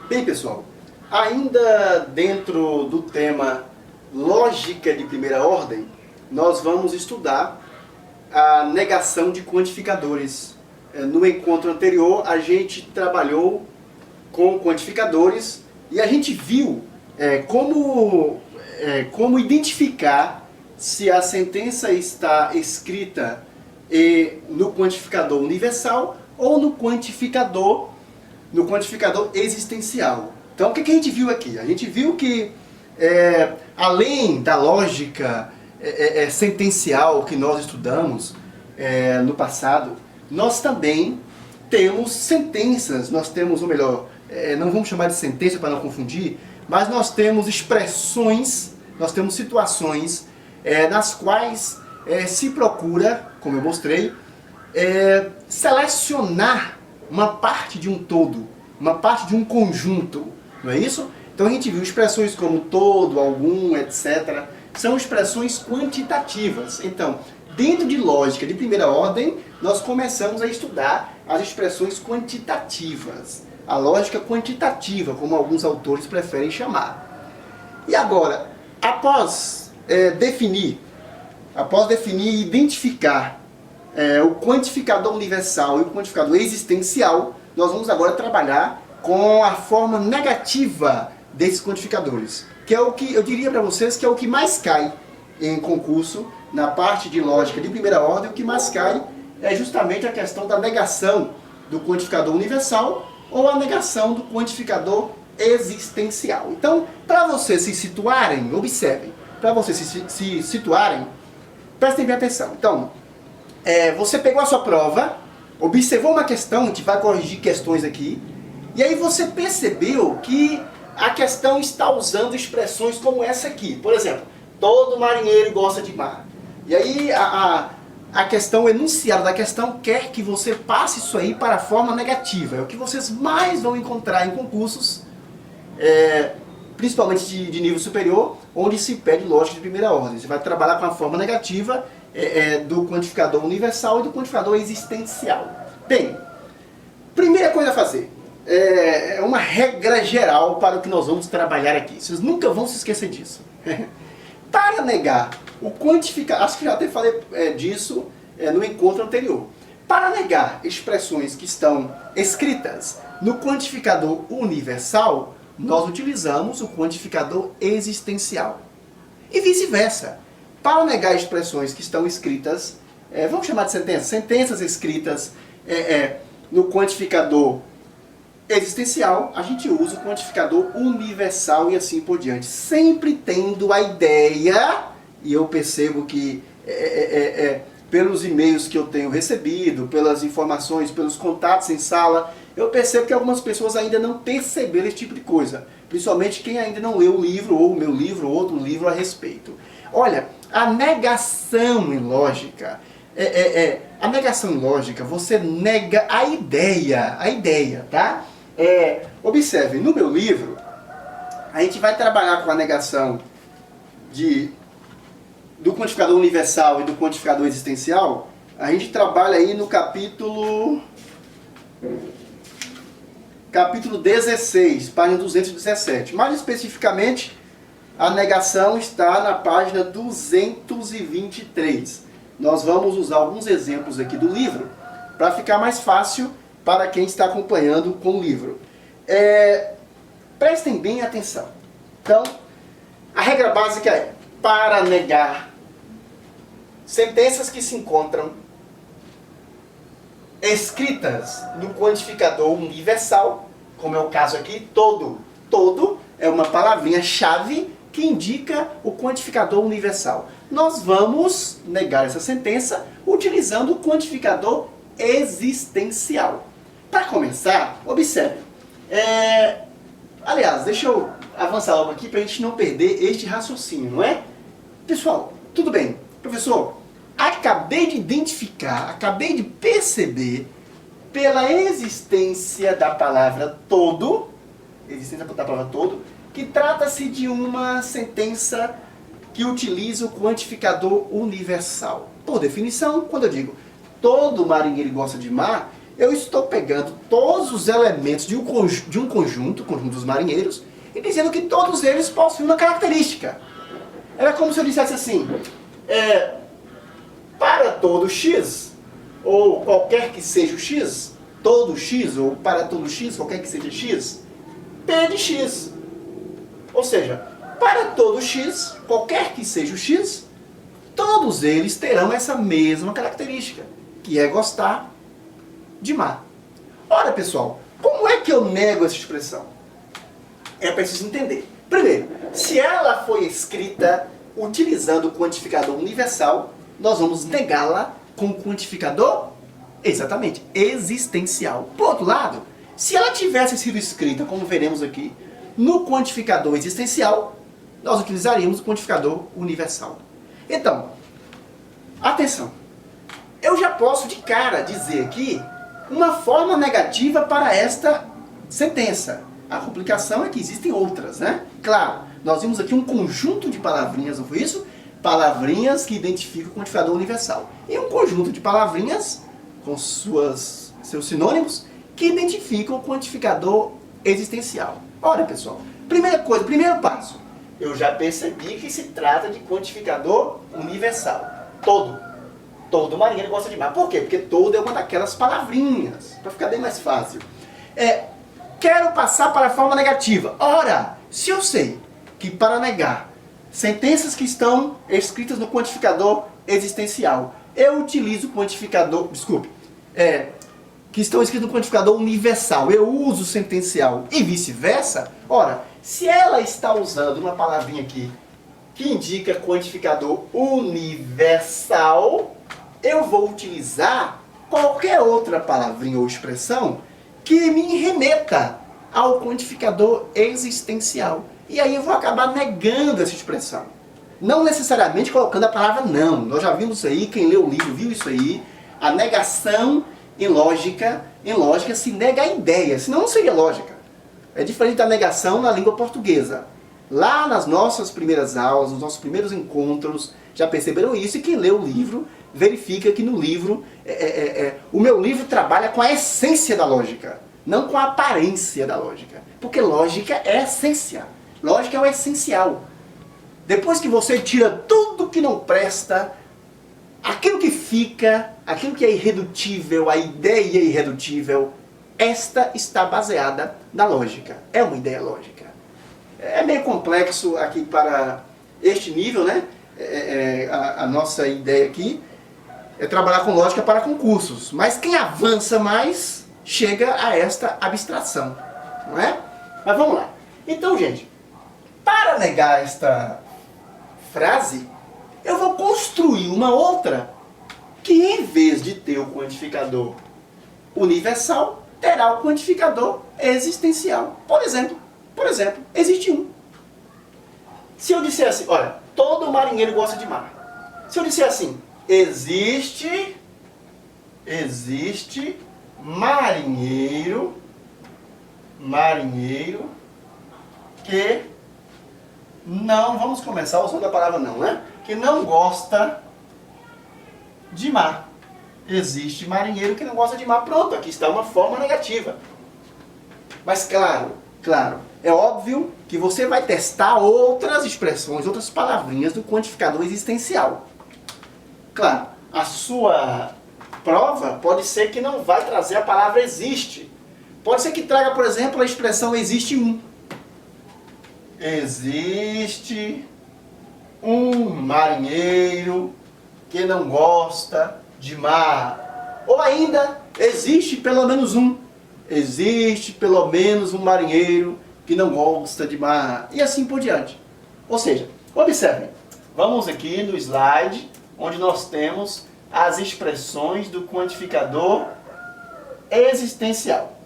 Bem, pessoal, ainda dentro do tema lógica de primeira ordem, nós vamos estudar a negação de quantificadores. No encontro anterior, a gente trabalhou com quantificadores e a gente viu como identificar se a sentença está escrita no quantificador universal ou no quantificador existencial. Então, o que a gente viu aqui? A gente viu que, além da lógica sentencial que nós estudamos no passado, nós também temos sentenças, nós temos, ou melhor, não vamos chamar de sentença para não confundir, mas nós temos expressões, nós temos situações nas quais se procura, como eu mostrei, selecionar uma parte de um todo, uma parte de um conjunto, não é isso? Então a gente viu expressões como todo, algum, etc. São expressões quantitativas. Então, dentro de lógica de primeira ordem, nós começamos a estudar as expressões quantitativas. A lógica quantitativa, como alguns autores preferem chamar. E agora, após definir e identificar o quantificador universal e o quantificador existencial, nós vamos agora trabalhar com a forma negativa desses quantificadores, que é o que eu diria para vocês que é o que mais cai em concurso, na parte de lógica de primeira ordem. O que mais cai é justamente a questão da negação do quantificador universal ou a negação do quantificador existencial. Então, para vocês se situarem, observem, para vocês se situarem, prestem bem atenção. Então, você pegou a sua prova, observou uma questão, a gente vai corrigir questões aqui, e aí você percebeu que a questão está usando expressões como essa aqui. Por exemplo, todo marinheiro gosta de mar. E aí a questão, o enunciado da questão quer que você passe isso aí para a forma negativa. É o que vocês mais vão encontrar em concursos, principalmente de nível superior, onde se pede lógica de primeira ordem. Você vai trabalhar com a forma negativa do quantificador universal e do quantificador existencial. Bem, primeira coisa a fazer, é uma regra geral para o que nós vamos trabalhar aqui. Vocês nunca vão se esquecer disso. Para negar o quantificador, acho que já até falei disso no encontro anterior. Para negar expressões que estão escritas no quantificador universal, nós utilizamos o quantificador existencial. E vice-versa. Para negar expressões que estão escritas, vamos chamar de sentenças escritas no quantificador existencial, a gente usa o quantificador universal e assim por diante. Sempre tendo a ideia, e eu percebo que pelos e-mails que eu tenho recebido, pelas informações, pelos contatos em sala, eu percebo que algumas pessoas ainda não perceberam esse tipo de coisa. Principalmente quem ainda não leu o livro, ou o meu livro, ou outro livro a respeito. Olha, a negação em lógica, a negação em lógica, você nega a ideia, tá? Observe, no meu livro, a gente vai trabalhar com a negação do quantificador universal e do quantificador existencial. A gente trabalha aí no capítulo 16, página 217. Mais especificamente, a negação está na página 223. Nós vamos usar alguns exemplos aqui do livro para ficar mais fácil para quem está acompanhando com o livro. Prestem bem atenção. Então, a regra básica é: para negar sentenças que se encontram escritas no quantificador universal, como é o caso aqui, todo é uma palavrinha-chave que indica o quantificador universal. Nós vamos negar essa sentença utilizando o quantificador existencial. Para começar, observe. Aliás, deixa eu avançar logo aqui para a gente não perder este raciocínio, não é? Pessoal, tudo bem. Professor, acabei de identificar, acabei de perceber pela existência da palavra todo, que trata-se de uma sentença que utiliza o quantificador universal. Por definição, quando eu digo todo marinheiro gosta de mar, eu estou pegando todos os elementos de um conjunto, o conjunto dos marinheiros, e dizendo que todos eles possuem uma característica. Era como se eu dissesse assim, para todo x, ou qualquer que seja o x, todo x, ou para todo x, qualquer que seja x, P de x. Ou seja, para todo x, qualquer que seja o x, todos eles terão essa mesma característica, que é gostar de mar. Ora, pessoal, como é que eu nego essa expressão? É preciso entender. Primeiro, se ela foi escrita utilizando o quantificador universal, nós vamos negá-la com o quantificador, exatamente, existencial. Por outro lado, se ela tivesse sido escrita, como veremos aqui, no quantificador existencial, nós utilizaríamos o quantificador universal. Então, atenção, eu já posso de cara dizer aqui uma forma negativa para esta sentença. A complicação é que existem outras, né? Claro, nós vimos aqui um conjunto de palavrinhas, não foi isso? Palavrinhas que identificam o quantificador universal. E um conjunto de palavrinhas, com seus sinônimos, que identificam o quantificador existencial. Ora, pessoal, primeira coisa, primeiro passo. Eu já percebi que se trata de quantificador universal. Todo. Todo marinheiro gosta de mar. Por quê? Porque todo é uma daquelas palavrinhas. Para ficar bem mais fácil. Quero passar para a forma negativa. Ora, se eu sei que para negar sentenças que estão escritas no quantificador existencial, eu utilizo o quantificador, que estão escritos no quantificador universal, eu uso o sentencial e vice-versa. Ora, se ela está usando uma palavrinha aqui que indica quantificador universal, eu vou utilizar qualquer outra palavrinha ou expressão que me remeta ao quantificador existencial. E aí eu vou acabar negando essa expressão. Não necessariamente colocando a palavra não. Nós já vimos isso aí, quem leu o livro viu isso aí. A negação em lógica se nega a ideia, senão não seria lógica. É diferente da negação na língua portuguesa. Lá nas nossas primeiras aulas, nos nossos primeiros encontros, já perceberam isso, e quem lê o livro verifica que no livro, o meu livro trabalha com a essência da lógica, não com a aparência da lógica. Porque lógica é a essência, lógica é o essencial. Depois que você tira tudo que não presta, aquilo que fica, aquilo que é irredutível, a ideia irredutível, esta está baseada na lógica. É uma ideia lógica. É meio complexo aqui para este nível, né? A nossa ideia aqui é trabalhar com lógica para concursos. Mas quem avança mais chega a esta abstração, não é? Mas vamos lá. Então, gente, para negar esta frase, eu vou construir uma outra que, em vez de ter o quantificador universal, terá o quantificador existencial. Por exemplo, existe um. Se eu disser assim, olha, todo marinheiro gosta de mar. Se eu disser assim, existe marinheiro que não, vamos começar usando a palavra não, né? Que não gosta de mar. Existe marinheiro que não gosta de mar. Pronto, aqui está uma forma negativa. Mas claro, é óbvio que você vai testar outras expressões, outras palavrinhas do quantificador existencial. Claro, a sua prova pode ser que não vai trazer a palavra existe. Pode ser que traga, por exemplo, a expressão existe um. Existe um marinheiro que não gosta de mar. Ou ainda, existe pelo menos um. Existe pelo menos um marinheiro que não gosta de mar. E assim por diante. Ou seja, observem. Vamos aqui no slide onde nós temos as expressões do quantificador existencial.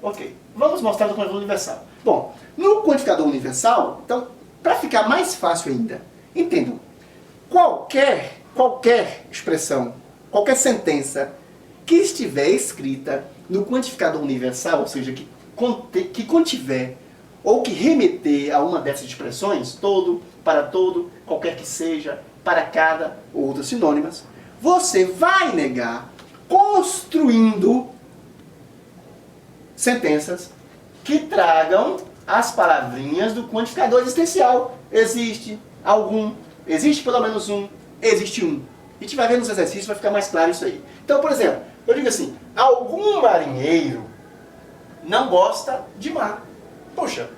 Ok. Vamos mostrar do quantificador universal. Bom, no quantificador universal, então, para ficar mais fácil ainda, entendam, qualquer expressão, qualquer sentença que estiver escrita no quantificador universal, ou seja, que contiver ou que remeter a uma dessas expressões, todo, para todo, qualquer que seja, para cada ou outras sinônimas, você vai negar construindo sentenças que tragam as palavrinhas do quantificador existencial. Existe algum, existe pelo menos um, existe um. A gente vai ver nos exercícios, vai ficar mais claro isso aí. Então, por exemplo, eu digo assim, algum marinheiro não gosta de mar. Poxa,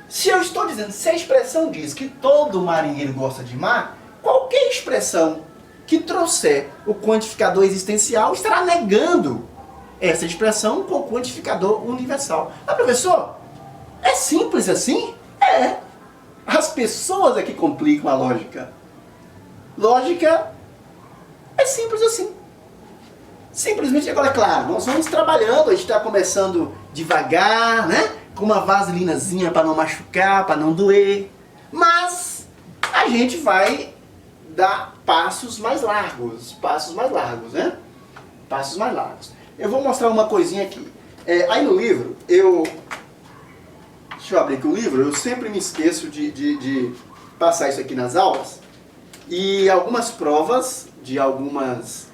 se eu estou dizendo, se a expressão diz que todo marinheiro gosta de mar, qualquer expressão que trouxer o quantificador existencial estará negando essa expressão com o quantificador universal. Ah, professor, é simples assim? É. As pessoas é que complicam a lógica. Lógica é simples assim. Simplesmente, agora é claro, nós vamos trabalhando, a gente está começando devagar, né? Com uma vaselinazinha para não machucar, para não doer. Mas a gente vai dar passos mais largos, né? Passos mais largos. Eu vou mostrar uma coisinha aqui. Aí no livro, deixa eu abrir aqui o livro, eu sempre me esqueço de passar isso aqui nas aulas. E algumas provas de algumas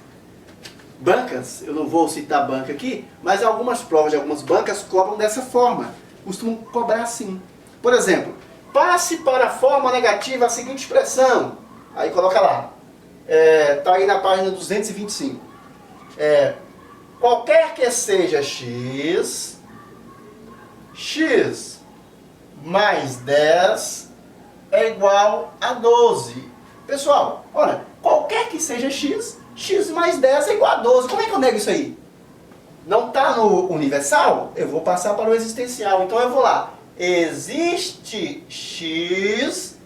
bancas, eu não vou citar a banca aqui, mas algumas provas de algumas bancas cobram dessa forma. Costumam cobrar assim. Por exemplo, passe para a forma negativa a seguinte expressão. Aí coloca lá. Está aí na página 225. Qualquer que seja x, x mais 10 é igual a 12. Pessoal, olha, qualquer que seja x, x mais 10 é igual a 12. Como é que eu nego isso aí? Não está no universal? Eu vou passar para o existencial. Então eu vou lá. Existe x,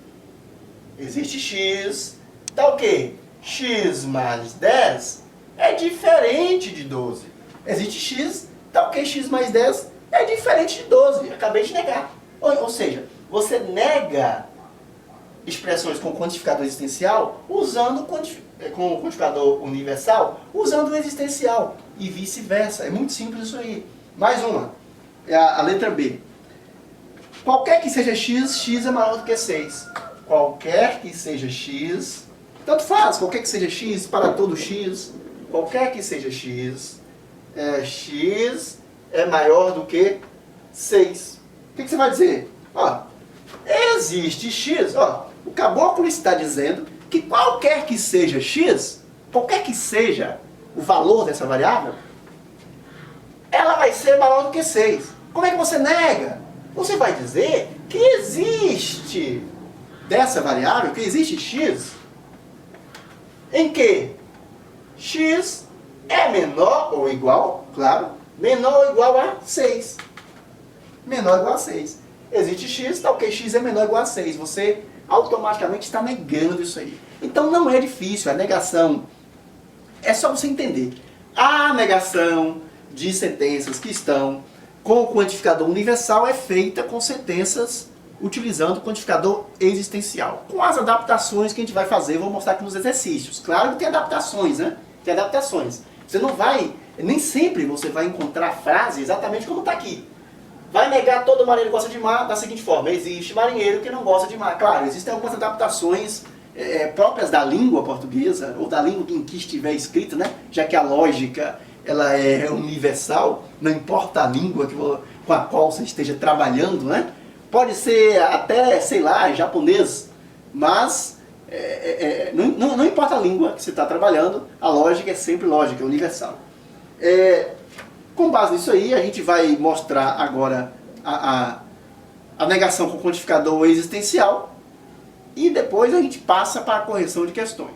tá o quê? X mais 10 é diferente de 12. Existe x, tá o quê? X mais 10 é diferente de 12. Acabei de negar. Ou seja, você nega expressões com quantificador existencial usando com o quantificador universal, usando o existencial. E vice-versa. É muito simples isso aí. Mais uma. É a letra B. Qualquer que seja x, x é maior do que 6. Qualquer que seja x, tanto faz, qualquer que seja x para todo x, qualquer que seja x, x é maior do que 6. O que você vai dizer? Ó, existe x, ó, o caboclo está dizendo que qualquer que seja x, qualquer que seja o valor dessa variável, ela vai ser maior do que 6. Como é que você nega? Você vai dizer que existe dessa variável, que existe x, em que x é menor ou igual, claro, menor ou igual a 6. Menor ou igual a 6. Existe x, tal que x é menor ou igual a 6. Você automaticamente está negando isso aí. Então não é difícil, a negação é só você entender. A negação de sentenças que estão com o quantificador universal é feita com sentenças utilizando o quantificador existencial. Com as adaptações que a gente vai fazer, eu vou mostrar aqui nos exercícios. Claro que tem adaptações, né? Tem adaptações. Você não vai, nem sempre você vai encontrar a frase exatamente como está aqui. Vai negar todo marinheiro que gosta de mar da seguinte forma: existe marinheiro que não gosta de mar. Claro, existem algumas adaptações próprias da língua portuguesa, ou da língua em que estiver escrita, né? Já que a lógica ela é universal, não importa a língua com a qual você esteja trabalhando, né? Pode ser até, sei lá, japonês, mas não importa a língua que você está trabalhando, a lógica é sempre lógica, é universal. Com base nisso aí, a gente vai mostrar agora a negação com o quantificador existencial e depois a gente passa para a correção de questões.